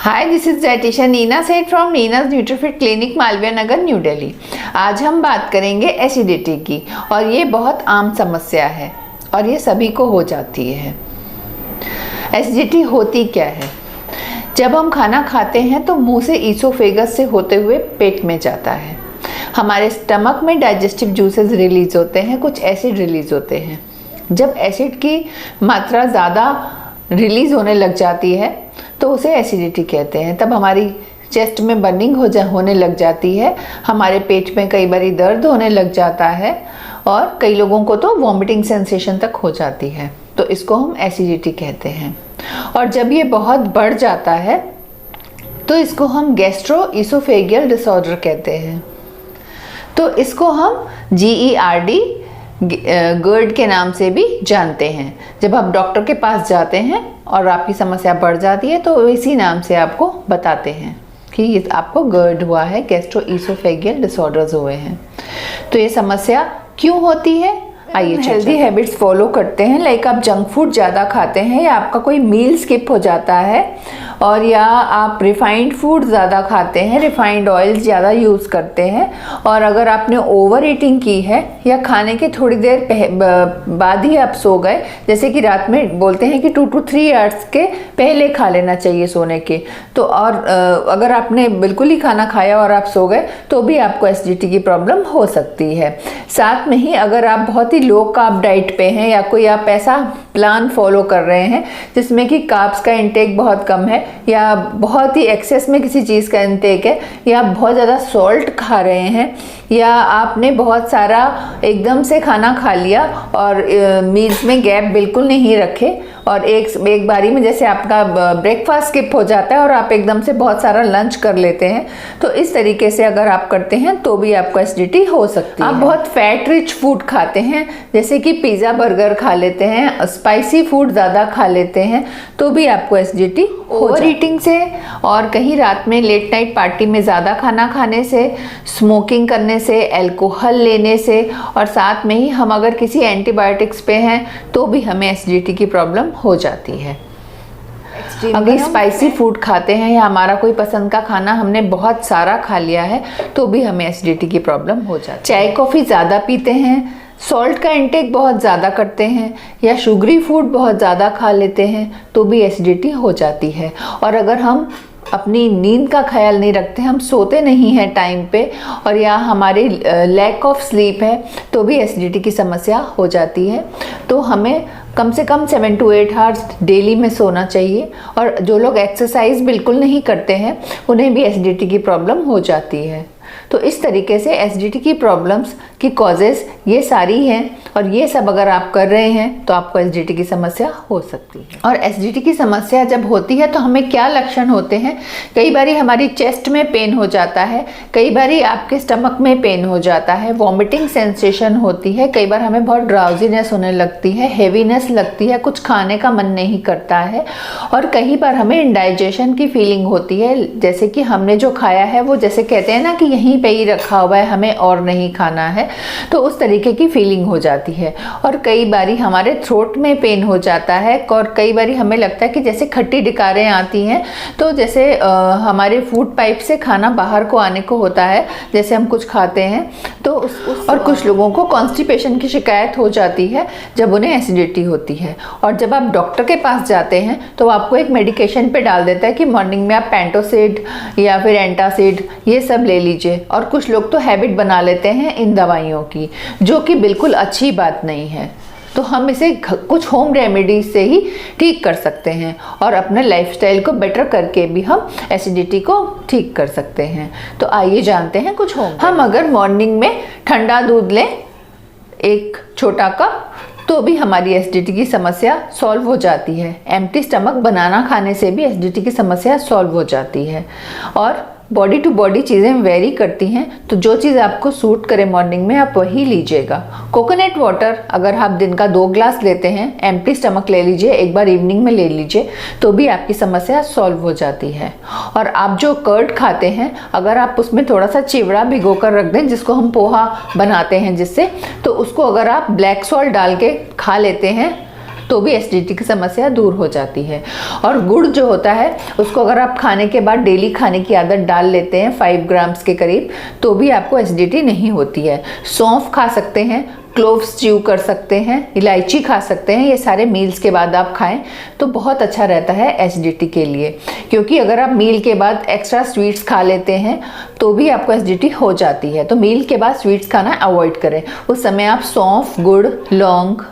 Hi, this is dietitian Neena Seth from Neena's Nutrifit clinic, Malviya Nagar, New Delhi. आज हम बात करेंगे एसिडिटी की, और ये बहुत आम समस्या है और ये सभी को हो जाती है। एसिडिटी होती क्या है? जब हम खाना खाते हैं तो मुंह से ईसोफेगस से होते हुए पेट में जाता है। हमारे स्टमक में डाइजेस्टिव जूसेस रिलीज होते हैं, कुछ एसिड रिलीज होते हैं। जब एसिड की मात्रा ज़्यादा रिलीज होने लग जाती है तो उसे एसिडिटी कहते हैं। तब हमारी चेस्ट में बर्निंग होने लग जाती है, हमारे पेट में कई बार दर्द होने लग जाता है और कई लोगों को तो वॉमिटिंग सेंसेशन तक हो जाती है। तो इसको हम एसिडिटी कहते हैं। और जब ये बहुत बढ़ जाता है तो इसको हम गैस्ट्रो ईसोफेगियल डिसऑर्डर कहते हैं। तो इसको हम GERD GERD के नाम से भी जानते हैं। जब आप डॉक्टर के पास जाते हैं और आपकी समस्या बढ़ जाती है तो इसी नाम से आपको बताते हैं कि आपको GERD हुआ है, गैस्ट्रो ईसोफेगियल डिसऑर्डर्स हुए हैं। तो ये समस्या क्यों होती है? आइए, हेल्दी हैबिट्स फॉलो करते हैं, लाइक आप जंक फूड ज़्यादा खाते हैं या आपका कोई मील स्किप हो जाता है, और या आप रिफाइंड फूड ज़्यादा खाते हैं, रिफाइंड ऑयल ज़्यादा यूज़ करते हैं, और अगर आपने ओवर ईटिंग की है या खाने के थोड़ी देर बाद ही आप सो गए, जैसे कि रात में बोलते हैं कि 2 to 3 आवर्स के पहले खा लेना चाहिए सोने के, तो और अगर आपने बिल्कुल ही खाना खाया और आप सो गए तो भी आपको एसिडिटी की प्रॉब्लम हो सकती है। साथ में ही अगर आप बहुत ही लो कार्ब डाइट पे हैं या कोई आप ऐसा प्लान फॉलो कर रहे हैं जिसमें कि कार्ब्स का इंटेक बहुत कम है, या बहुत ही एक्सेस में किसी चीज़ का इंटेक है, या बहुत ज़्यादा सॉल्ट खा रहे हैं, या आपने बहुत सारा एकदम से खाना खा लिया और मील्स में गैप बिल्कुल नहीं रखे, और एक बारी में जैसे आपका ब्रेकफास्ट स्किप हो जाता है और आप एकदम से बहुत सारा लंच कर लेते हैं, तो इस तरीके से अगर आप करते हैं तो भी आपको एसिडिटी हो सकती है। आप बहुत फैट रिच फूड खाते हैं, जैसे कि पिज़्ज़ा बर्गर खा लेते हैं, स्पाइसी फूड ज़्यादा खा लेते हैं, तो भी आपको एसिडिटी ओवर ईटिंग से, और कहीं रात में लेट नाइट पार्टी में ज़्यादा खाना खाने से, स्मोकिंग करने से, अल्कोहल लेने से, और साथ में ही हम अगर किसी एंटीबायोटिक्स पे हैं तो भी हमें एसिडिटी की प्रॉब्लम हो जाती है। अगर स्पाइसी फूड खाते हैं या हमारा कोई पसंद का खाना हमने बहुत सारा खा लिया है तो भी हमें एसिडिटी की प्रॉब्लम हो जाती है। चाय कॉफ़ी ज़्यादा पीते हैं, सॉल्ट का इंटेक बहुत ज़्यादा करते हैं, या शुगरी फूड बहुत ज़्यादा खा लेते हैं तो भी एसिडिटी हो जाती है। और अगर हम अपनी नींद का ख्याल नहीं रखते, हम सोते नहीं हैं टाइम पे, और या हमारी लैक ऑफ स्लीप है, तो भी एसिडिटी की समस्या हो जाती है। तो हमें कम से कम 7 to 8 आवर्स डेली में सोना चाहिए। और जो लोग एक्सरसाइज बिल्कुल नहीं करते हैं उन्हें भी एसिडिटी की प्रॉब्लम हो जाती है। तो इस तरीके से एसिडिटी की प्रॉब्लम्स की कॉजेज़ ये सारी हैं, और ये सब अगर आप कर रहे हैं तो आपको एसिडिटी की समस्या हो सकती है। और एसिडिटी की समस्या जब होती है तो हमें क्या लक्षण होते हैं? कई बारी हमारी चेस्ट में पेन हो जाता है, कई बारी आपके स्टमक में पेन हो जाता है, वॉमिटिंग सेंसेशन होती है, कई बार हमें बहुत ड्राउजीनेस होने लगती है, हेवीनेस लगती है, कुछ खाने का मन नहीं करता है, और कई बार हमें इंडाइजेशन की फीलिंग होती है, जैसे कि हमने जो खाया है वो जैसे कहते हैं ना कि यहीं पे ही रखा हुआ है, हमें और नहीं खाना है, तो उस तरीके की फीलिंग हो जाती है। और कई बारी हमारे थ्रोट में पेन हो जाता है, और कई बारी हमें लगता है कि जैसे खट्टी डकारें आती हैं, तो जैसे हमारे फूड पाइप से खाना बाहर को आने को होता है, जैसे हम कुछ खाते हैं तो और कुछ लोगों को कॉन्स्टिपेशन की शिकायत हो जाती है जब उन्हें एसिडिटी होती है। और जब आप डॉक्टर के पास जाते हैं तो आपको एक मेडिकेशन पे डाल देता है कि मॉर्निंग में आप पेंटोसिड या फिर एंटासिड ये सब ले लीजिए, और कुछ लोग तो हैबिट बना लेते हैं इन दवाइयों की, जो कि बिल्कुल अच्छी बात नहीं है। तो हम इसे कुछ होम रेमेडीज से ही ठीक कर सकते हैं, और अपने लाइफस्टाइल को बेटर करके भी हम एसिडिटी को ठीक कर सकते हैं। तो आइए जानते हैं कुछ होम। हम अगर मॉर्निंग में ठंडा दूध लें 1 छोटा कप, तो भी हमारी एसिडिटी की समस्या सॉल्व हो जाती है। एम्प्टी स्टमक बनाना खाने से भी एसिडिटी की समस्या सॉल्व हो जाती है। और बॉडी टू बॉडी चीज़ें वेरी करती हैं, तो जो चीज़ आपको सूट करे मॉर्निंग में आप वही लीजिएगा। कोकोनट वाटर अगर आप दिन का 2 ग्लास लेते हैं, एम्प्टी स्टमक ले लीजिए, एक बार इवनिंग में ले लीजिए, तो भी आपकी समस्या सॉल्व हो जाती है। और आप जो कर्ड खाते हैं, अगर आप उसमें थोड़ा सा चिवड़ा भिगो कर रख दें, जिसको हम पोहा बनाते हैं जिससे, तो उसको अगर आप ब्लैक सॉल्ट डाल के खा लेते हैं तो भी एसिडिटी की समस्या दूर हो जाती है। और गुड़ जो होता है उसको अगर आप खाने के बाद डेली खाने की आदत डाल लेते हैं 5 ग्राम्स के करीब, तो भी आपको एसिडिटी नहीं होती है। सौंफ खा सकते हैं, क्लोव्स च्यू कर सकते हैं, इलायची खा सकते हैं, ये सारे मील्स के बाद आप खाएं तो बहुत अच्छा रहता है एसिडिटी के लिए। क्योंकि अगर आप मील के बाद एक्स्ट्रा स्वीट्स खा लेते हैं तो भी आपको एसिडिटी हो जाती है, तो मील के बाद स्वीट्स खाना अवॉइड करें। उस समय आप सौंफ, गुड़, लौंग,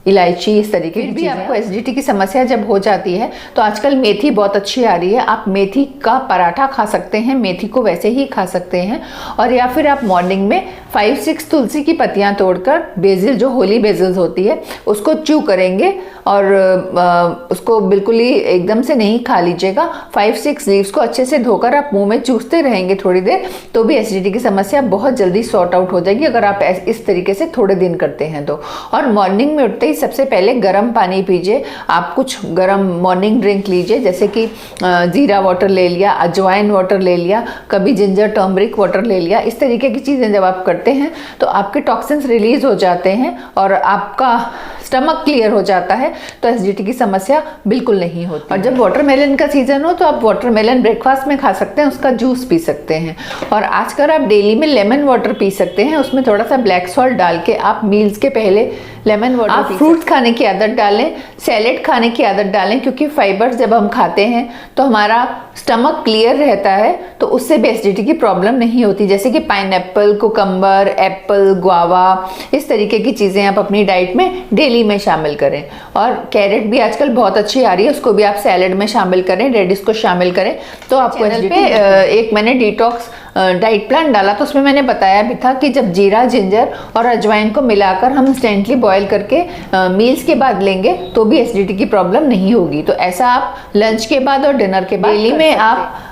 इलायची, इस तरीके की भी आपको एसिडिटी की समस्या जब हो जाती है तो आजकल मेथी बहुत अच्छी आ रही है, आप मेथी का पराठा खा सकते हैं, मेथी को वैसे ही खा सकते हैं। और या फिर आप मॉर्निंग में 5-6 तुलसी की पत्तियां तोड़कर, बेसिल जो होली बेसिल्स होती है उसको च्यू करेंगे और उसको बिल्कुल ही एकदम से नहीं खा लीजिएगा। 5-6 लीव्स को अच्छे से धोकर आप मुंह में चूसते रहेंगे थोड़ी देर, तो भी एसिडिटी की समस्या बहुत जल्दी सॉर्ट आउट हो जाएगी अगर आप इस तरीके से थोड़े दिन करते हैं तो। और मॉर्निंग में उठते ही सबसे पहले गर्म पानी पीजिए। आप कुछ गर्म मॉर्निंग ड्रिंक लीजिए, जैसे कि जीरा वाटर ले लिया, अजवाइन वाटर ले लिया, कभी जिंजर टर्मरिक वाटर ले लिया। इस तरीके की चीज़ें जब आप करते हैं तो आपके टॉक्सिन्स रिलीज हो जाते हैं और आपका स्टमक क्लियर हो जाता है, तो एसिडिटी की समस्या बिल्कुल नहीं होती। और जब वाटरमेलन का सीजन हो तो आप वाटरमेलन ब्रेकफास्ट में खा सकते हैं, उसका जूस पी सकते हैं। और आजकल आप डेली में लेमन वाटर पी सकते हैं, उसमें थोड़ा सा ब्लैक सॉल्ट डाल के आप मील्स के पहले लेमन वाटर। आप फ्रूट्स खाने की आदत डालें, सैलेड खाने की आदत डालें, क्योंकि फाइबर्स जब हम खाते हैं तो हमारा स्टमक क्लियर रहता है, तो उससे भी एसिडिटी की प्रॉब्लम नहीं होती। जैसे कि पाइनएप्पल, कुकम्बर, एप्पल, गुआवा, इस तरीके की चीज़ें आप अपनी डाइट में डेली में शामिल करें। और कैरेट भी आजकल बहुत अच्छी आ रही है, उसको भी आप सैलेड में शामिल करें, रेडिश को शामिल करें। तो आपको एक मैंने डिटॉक्स डाइट प्लान डाला, तो उसमें मैंने बताया भी था कि जब जीरा, जिंजर और अजवाइन को मिलाकर हम इंस्टेंटली बॉयल करके मील्स के बाद लेंगे तो भी एसिडिटी की प्रॉब्लम नहीं होगी। तो ऐसा आप लंच के बाद और डिनर के बाद डेली में आप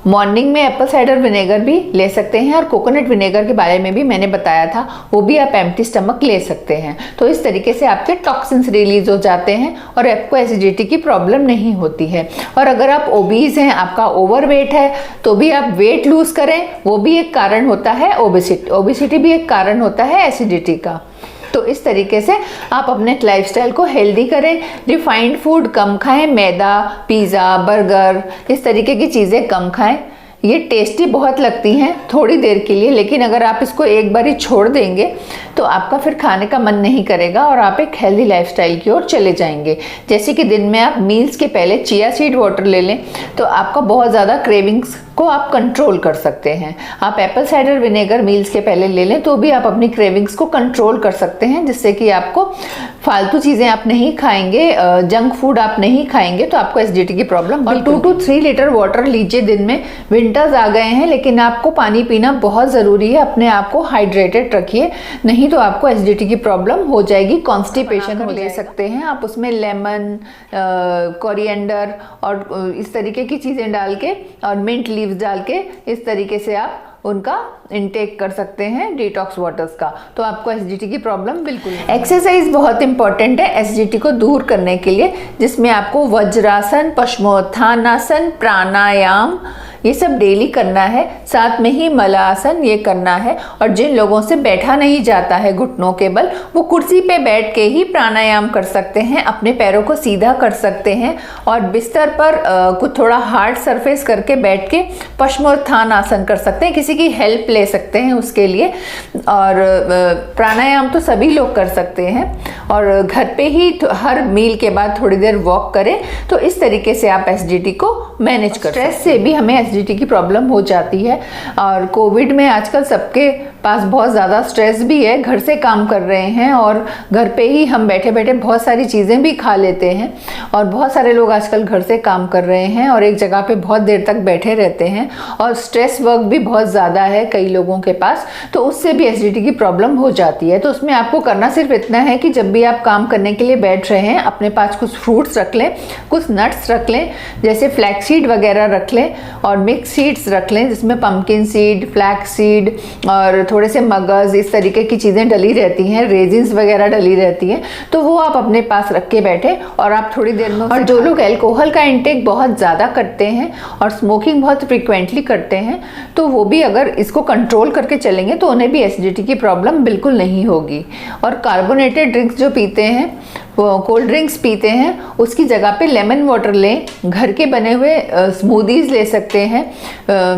मॉर्निंग में एप्पल साइडर विनेगर भी ले सकते हैं, और कोकोनट विनेगर के बारे में भी मैंने बताया था, वो भी आप एम्प्टी स्टमक ले सकते हैं। तो इस तरीके से आपके टॉक्सिन्स रिलीज हो जाते हैं और आपको एसिडिटी की प्रॉब्लम नहीं होती है। और अगर आप ओबीज हैं, आपका ओवरवेट है, तो भी आप वेट लूज करें, वो भी एक कारण होता है। ओबेसिटी भी एक कारण होता है एसिडिटी का। तो इस तरीके से आप अपने लाइफस्टाइल को हेल्दी करें, रिफाइंड फूड कम खाएं, मैदा, पिज़्ज़ा, बर्गर, इस तरीके की चीज़ें कम खाएं। ये टेस्टी बहुत लगती हैं थोड़ी देर के लिए, लेकिन अगर आप इसको एक बार ही छोड़ देंगे तो आपका फिर खाने का मन नहीं करेगा और आप एक हेल्दी लाइफस्टाइल की ओर चले जाएंगे। जैसे कि दिन में आप मील्स के पहले चिया सीड वाटर ले लें तो आपका बहुत ज़्यादा क्रेविंग्स को आप कंट्रोल कर सकते हैं। आप एप्पल साइडर विनेगर मील्स के पहले ले लें तो भी आप अपनी क्रेविंग्स को कंट्रोल कर सकते हैं, जिससे कि आपको फालतू चीज़ें आप नहीं खाएंगे, जंक फूड आप नहीं खाएंगे, तो आपको एसिडिटी की प्रॉब्लम। और 2 to 3 लीटर वाटर लीजिए दिन में। विंटर्स आ गए हैं लेकिन आपको पानी पीना बहुत ज़रूरी है, अपने आप को हाइड्रेटेड रखिए, नहीं तो आपको एसिडिटी की प्रॉब्लम हो जाएगी, कॉन्स्टिपेशन ले सकते हैं आप। उसमें लेमन, कोरिएंडर और इस तरीके की चीज़ें डाल के और मिंट लीव्स डाल के इस तरीके से आप उनका इनटेक कर सकते हैं डिटॉक्स वाटर्स का, तो आपको एसिडिटी की प्रॉब्लम बिल्कुल नहीं। एक्सरसाइज बहुत इंपॉर्टेंट है एसिडिटी को दूर करने के लिए, जिसमें आपको वज्रासन, पश्चिमोत्थानासन, प्राणायाम, ये सब डेली करना है। साथ में ही मलासन ये करना है। और जिन लोगों से बैठा नहीं जाता है घुटनों के बल, वो कुर्सी पे बैठ के ही प्राणायाम कर सकते हैं, अपने पैरों को सीधा कर सकते हैं और बिस्तर पर कुछ थोड़ा हार्ड सरफेस करके बैठ के पश्चिमोत्थान आसन कर सकते हैं, किसी की हेल्प ले सकते हैं उसके लिए। और प्राणायाम तो सभी लोग कर सकते हैं और घर पे ही हर मील के बाद थोड़ी देर वॉक करें, तो इस तरीके से आप एसिडिटी को मैनेज कर। स्ट्रेस से भी हमें एसिडिटी की प्रॉब्लम हो जाती है और कोविड में आजकल सबके पास बहुत ज़्यादा स्ट्रेस भी है, घर से काम कर रहे हैं और घर पे ही हम बैठे बैठे बहुत सारी चीज़ें भी खा लेते हैं। और बहुत सारे लोग आजकल घर से काम कर रहे हैं और एक जगह पे बहुत देर तक बैठे रहते हैं और स्ट्रेस वर्क भी बहुत ज़्यादा है कई लोगों के पास, तो उससे भी एसिडिटी की प्रॉब्लम हो जाती है। तो उसमें आपको करना सिर्फ इतना है कि जब भी आप काम करने के लिए बैठ रहे हैं, अपने पास कुछ फ्रूट्स रख लें, कुछ नट्स रख लें, जैसे फ्लैक्स सीड वगैरह रख लें और मिक्स सीड्स रख लें, जिसमें पम्पकिन सीड, फ्लैक्स सीड और थोड़े से मगज, इस तरीके की चीज़ें डली रहती हैं, रेजिन्स वगैरह डली रहती हैं, तो वो आप अपने पास रख के बैठे और आप थोड़ी देर में। और जो लोग अल्कोहल का इंटेक बहुत ज़्यादा करते हैं और स्मोकिंग बहुत फ्रिक्वेंटली करते हैं, तो वो भी अगर इसको कंट्रोल करके चलेंगे तो उन्हें भी एसिडिटी की प्रॉब्लम बिल्कुल नहीं होगी। और कार्बोनेटेड ड्रिंक्स जो पीते हैं कोल्ड ड्रिंक्स पीते हैं उसकी जगह पे लेमन वाटर लें, घर के बने हुए स्मूदीज ले सकते हैं,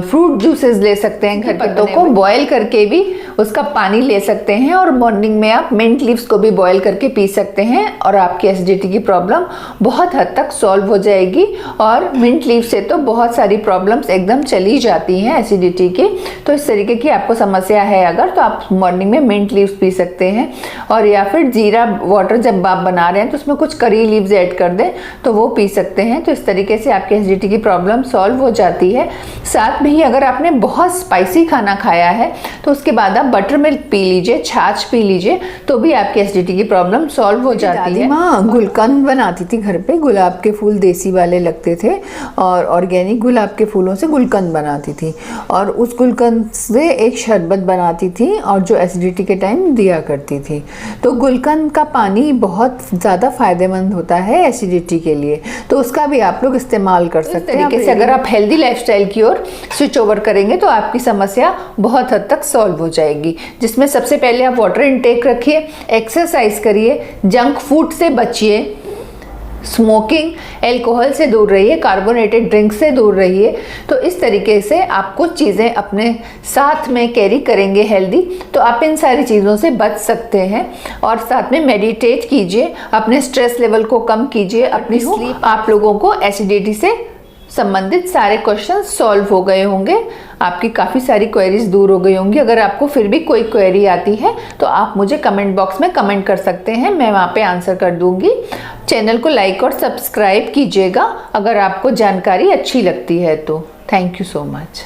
फ्रूट जूसेस ले सकते हैं, घर के पत्तों को बॉयल करके भी उसका पानी ले सकते हैं, और मॉर्निंग में आप मिंट लीव्स को भी बॉयल करके पी सकते हैं और आपकी एसिडिटी की प्रॉब्लम बहुत हद तक सॉल्व हो जाएगी। और मिंट लीव से तो बहुत सारी प्रॉब्लम्स एकदम चली जाती हैं एसिडिटी की। तो इस तरीके की आपको समस्या है अगर, तो आप मॉर्निंग में मिंट लीव्स पी सकते हैं। और या फिर जीरा वाटर जब आप बना रहे हैं तो उसमें कुछ करी लीव्स ऐड कर दें तो वो पी सकते हैं। तो इस तरीके से आपकी एसिडिटी की प्रॉब्लम सॉल्व हो जाती है। साथ में ही अगर आपने बहुत स्पाइसी खाना खाया है तो उसके बाद आप बटर मिल्क पी लीजिए, छाछ पी लीजिए, तो भी आपकी एसिडिटी की प्रॉब्लम सॉल्व हो जाती है। माँ गुलकंद बनाती थी घर पे, गुलाब के फूल देसी वाले लगते थे और ऑर्गेनिक गुलाब के फूलों से गुलकंद बनाती थी, और उस गुलकंद से एक शरबत बनाती थी और जो एसिडिटी के टाइम दिया करती थी। तो गुलकंद का पानी बहुत ज़्यादा फायदेमंद होता है एसिडिटी के लिए, तो उसका भी आप लोग इस्तेमाल कर सकते हैं। तरीके से अगर आप हेल्दी लाइफस्टाइल की ओर स्विच ओवर करेंगे तो आपकी समस्या बहुत हद तक सॉल्व हो जाएगी, जिसमें सबसे पहले आप वाटर इनटेक रखिए, एक्सरसाइज करिए, जंक फूड से बचिए, स्मोकिंग, अल्कोहल से दूर रहिए, कार्बोनेटेड ड्रिंक से दूर रहिए। तो इस तरीके से आप कुछ चीज़ें अपने साथ में कैरी करेंगे हेल्दी, तो आप इन सारी चीज़ों से बच सकते हैं। और साथ में मेडिटेट कीजिए, अपने स्ट्रेस लेवल को कम कीजिए, अपनी स्लीप। आप लोगों को एसिडिटी से संबंधित सारे क्वेश्चन सॉल्व हो गए होंगे, आपकी काफ़ी सारी क्वेरीज दूर हो गई होंगी। अगर आपको फिर भी कोई क्वेरी आती है तो आप मुझे कमेंट बॉक्स में कमेंट कर सकते हैं, मैं वहाँ पे आंसर कर दूंगी। चैनल को लाइक और सब्सक्राइब कीजिएगा अगर आपको जानकारी अच्छी लगती है तो। Thank you so much.